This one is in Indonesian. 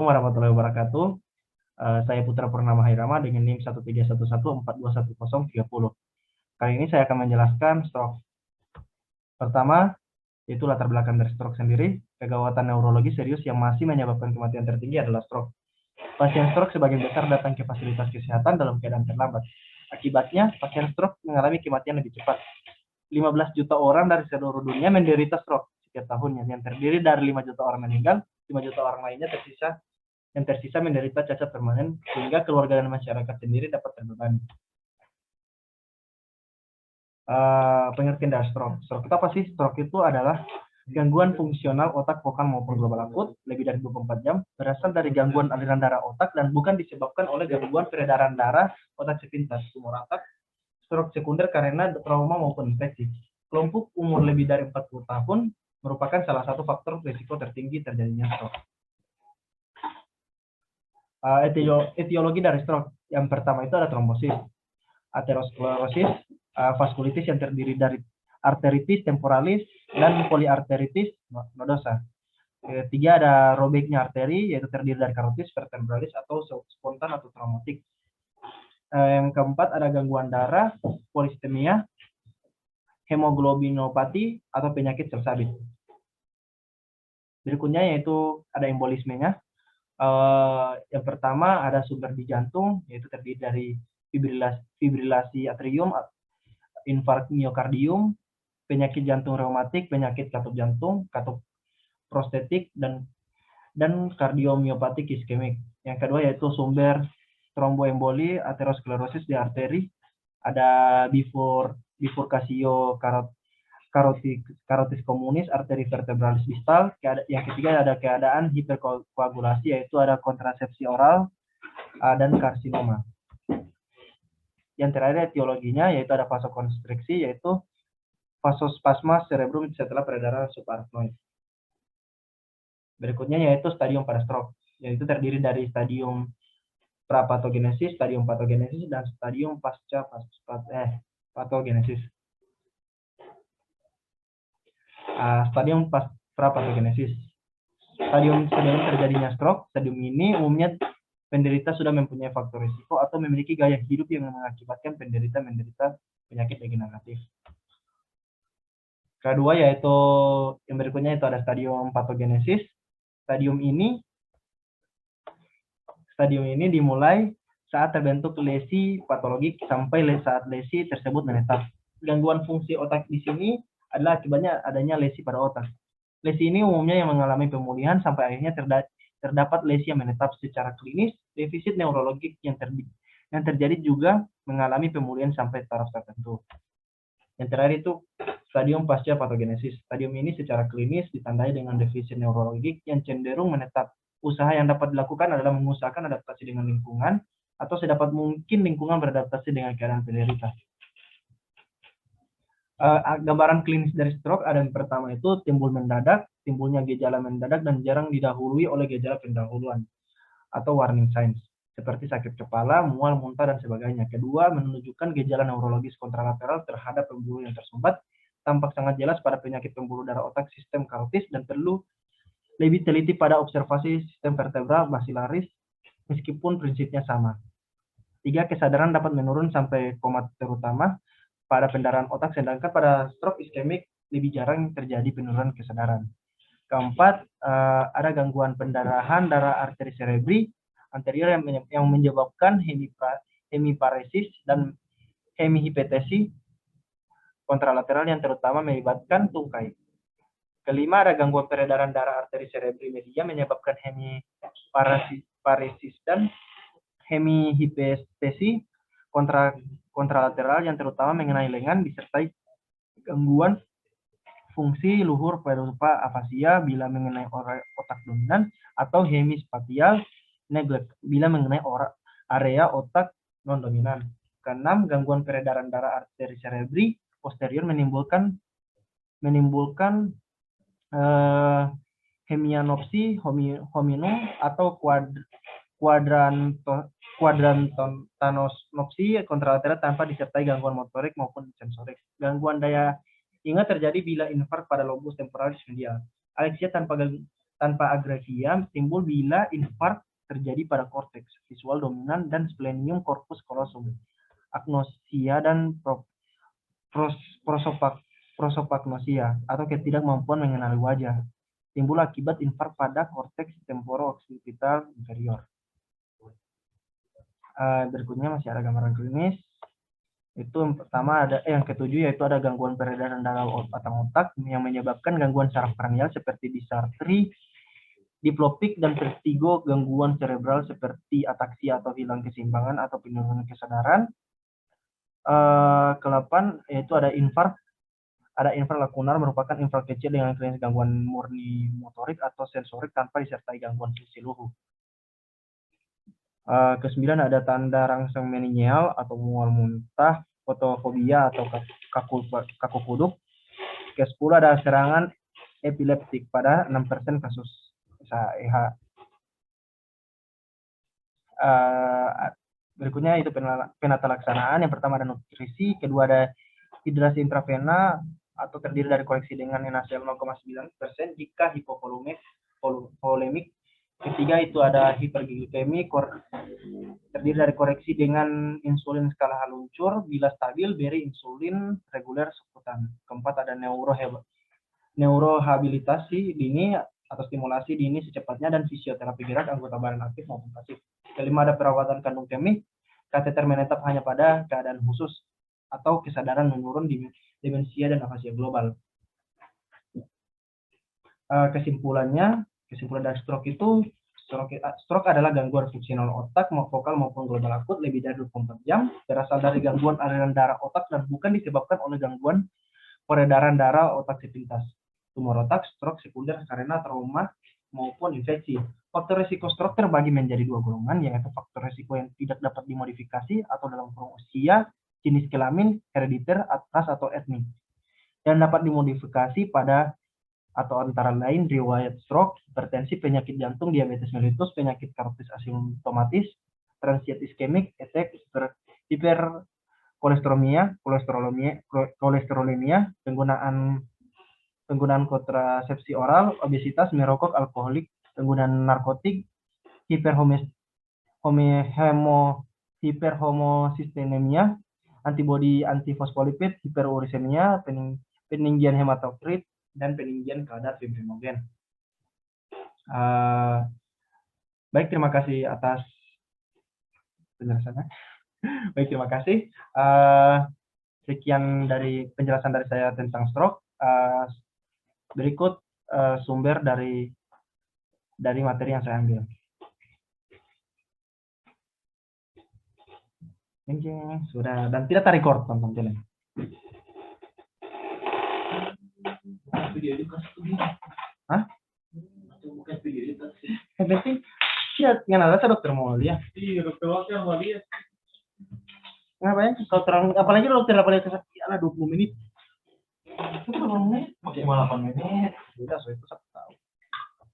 Warahmatullahi wabarakatuh. Saya Putra Purnama Hairama dengan NIM 13114211030. Kali ini saya akan menjelaskan stroke. Pertama, yaitu latar belakang dari stroke sendiri. Kegawatan neurologi serius yang masih menyebabkan kematian tertinggi adalah stroke. Pasien stroke sebagian besar datang ke fasilitas kesehatan dalam keadaan terlambat. Akibatnya, pasien stroke mengalami kematian lebih cepat. 15 juta orang dari seluruh dunia menderita stroke setiap tahunnya, yang terdiri dari 5 juta orang meninggal, 5 juta orang lainnya tersisa menderita cacat permanen, sehingga keluarga dan masyarakat sendiri dapat terbebani. Pengertian dari stroke. Stroke itu apa sih? Stroke itu adalah gangguan fungsional otak, vokal maupun global akut lebih dari 24 jam, berasal dari gangguan aliran darah otak dan bukan disebabkan oleh gangguan peredaran darah otak sepintas, tumor otak, stroke sekunder karena trauma maupun infeksi. Kelompok umur lebih dari 40 tahun merupakan salah satu faktor risiko tertinggi terjadinya stroke. Etiologi dari stroke. Yang pertama itu ada trombosis, aterosklerosis, vaskulitis yang terdiri dari arteritis temporalis dan poliarteritis nodosa. Ketiga ada robeknya arteri, yaitu terdiri dari karotis, vertebralis atau spontan atau traumatik. Yang keempat ada gangguan darah, polistemia, hemoglobinopati atau penyakit sel sabit. Berikutnya yaitu ada embolismenya. Yang pertama ada sumber di jantung, yaitu terdiri dari fibrilasi atrium, infark miokardium, penyakit jantung reumatik, penyakit katup jantung, katup prostetik, dan kardiomiopatik iskemik. Yang kedua yaitu sumber tromboemboli, aterosklerosis di arteri, ada bifurkasio karotis komunis, arteri vertebralis distal. Yang ketiga ada keadaan hiperkoagulasi, yaitu ada kontrasepsi oral dan karsinoma. Yang terakhir etiologinya yaitu ada vasokonstriksi, yaitu vasospasma cerebrum setelah peredaran subarachnoid. Berikutnya yaitu stadium pada stroke, yaitu terdiri dari stadium prapatogenesis, stadium patogenesis, dan stadium pasca patogenesis. Stadium prapatogenesis. Stadium sebelum terjadinya stroke, stadium ini umumnya penderita sudah mempunyai faktor risiko atau memiliki gaya hidup yang mengakibatkan penderita menderita penyakit degeneratif. Kedua yaitu yang berikutnya itu ada stadium patogenesis. Stadium ini dimulai saat terbentuk lesi patologik sampai saat lesi tersebut menetap. Gangguan fungsi otak di sini adalah akibatnya adanya lesi pada otak. Lesi ini umumnya yang mengalami pemulihan sampai akhirnya terdapat lesi yang menetap. Secara klinis, defisit neurologik yang terjadi juga mengalami pemulihan sampai taraf tertentu. Yang terakhir itu stadium pasca patogenesis. Stadium ini secara klinis ditandai dengan defisit neurologik yang cenderung menetap. Usaha yang dapat dilakukan adalah mengusahakan adaptasi dengan lingkungan atau sedapat mungkin lingkungan beradaptasi dengan keadaan penderita. Gambaran klinis dari stroke ada yang pertama itu timbul mendadak, timbulnya gejala mendadak dan jarang didahului oleh gejala pendahuluan atau warning signs seperti sakit kepala, mual, muntah, dan sebagainya. Kedua, menunjukkan gejala neurologis kontralateral terhadap pembuluh yang tersumbat, tampak sangat jelas pada penyakit pembuluh darah otak sistem karotis dan perlu lebih teliti pada observasi sistem vertebra basilaris meskipun prinsipnya sama. Tiga, kesadaran dapat menurun sampai koma terutama pada pendarahan otak, sedangkan pada stroke iskemik lebih jarang terjadi penurunan kesadaran. Keempat, ada gangguan pendarahan darah arteri cerebri anterior yang menyebabkan hemiparesis dan hemihipotesi kontralateral yang terutama melibatkan tungkai. Kelima, ada gangguan peredaran darah arteri cerebri media menyebabkan hemiparesis dan hemihipotesi kontralateral yang terutama mengenai lengan, disertai gangguan fungsi luhur berupa afasia bila mengenai otak dominan atau hemispatial neglect bila mengenai area otak non-dominan. Keenam, gangguan peredaran darah arteri cerebri posterior menimbulkan hemianopsi hominum atau quadrantonopsi kontralateral tanpa disertai gangguan motorik maupun sensorik. Gangguan daya ingat terjadi bila infark pada lobus temporalis medial. Alexia tanpa tanpa agrafia timbul bila infark terjadi pada korteks visual dominan dan splenium corpus callosum, agnosia dan prosopagnosia atau ketidakmampuan mengenali wajah. Timbul akibat infark pada korteks temporo-occipital inferior. Berikutnya masih ada gambaran klinis. Itu yang pertama ada yang ketujuh yaitu ada gangguan peredaran darah otak yang menyebabkan gangguan saraf kranial seperti dysarthri, diplopik dan vertigo, gangguan cerebral seperti ataksia atau hilang keseimbangan atau penurunan kesadaran. Ke-8 yaitu ada infark. Ada infark lakunar merupakan infark kecil dengan klinis gangguan murni motorik atau sensorik tanpa disertai gangguan fungsi luhu. Ke-9 ada tanda rangsang meningeal atau mual muntah, fotofobia atau kaku kuduk. Ke-10 ada serangan epileptik pada 6% kasus SAEH. Berikutnya itu penata laksanaan. Yang pertama ada nutrisi, kedua ada hidrasi intravena atau terdiri dari koreksi dengan NaCl 0,9% jika hipovolemik. Ketiga itu ada hiperglikemi, terdiri dari koreksi dengan insulin skala haluncur, bila stabil beri insulin reguler subkutan. Keempat ada neurohabilitasi dini atau stimulasi dini secepatnya dan fisioterapi gerak anggota badan aktif maupun pasif. Kelima ada perawatan kandung kemih, kateter menetap hanya pada keadaan khusus atau kesadaran menurun di demensia dan afasia global. Kesimpulan dari stroke itu, stroke adalah gangguan fungsional otak, vokal maupun global akut lebih dari 24 jam, berasal dari gangguan aliran darah otak dan bukan disebabkan oleh gangguan peredaran darah otak sepintas, tumor otak, stroke sekunder karena trauma maupun infeksi. Faktor risiko stroke terbagi menjadi dua golongan, yaitu faktor risiko yang tidak dapat dimodifikasi atau dalam kurung usia, jenis kelamin, herediter, ras atau etnik, dan dapat dimodifikasi pada atau antara lain riwayat stroke, hipertensi, penyakit jantung, diabetes mellitus, penyakit karotis asimptomatis, transient iskemik, etek, hiperkolesterolemia, penggunaan kontrasepsi oral, obesitas, merokok, alkoholik, penggunaan narkotik, hiperhomosistenemia, antibodi antifosfolipid, hiperurisemia, peninggian hematokrit, dan peninggian kadar fibrinogen. Baik, terima kasih atas penjelasannya. Baik, terima kasih. Sekian dari penjelasan dari saya tentang stroke. Berikut sumber dari materi yang saya ambil. Sudah, dan tidak record teman-teman. Video itu hah? Bukan video itu. Yang penting ya dengan alasan dokter mau lihat. Iya, dokter mau lihat. Ngapain? Kalau terang apalagi dokter apalagi ala 20 menit. Itu 20 menit, maksimal 8 menit. Sudah, so itu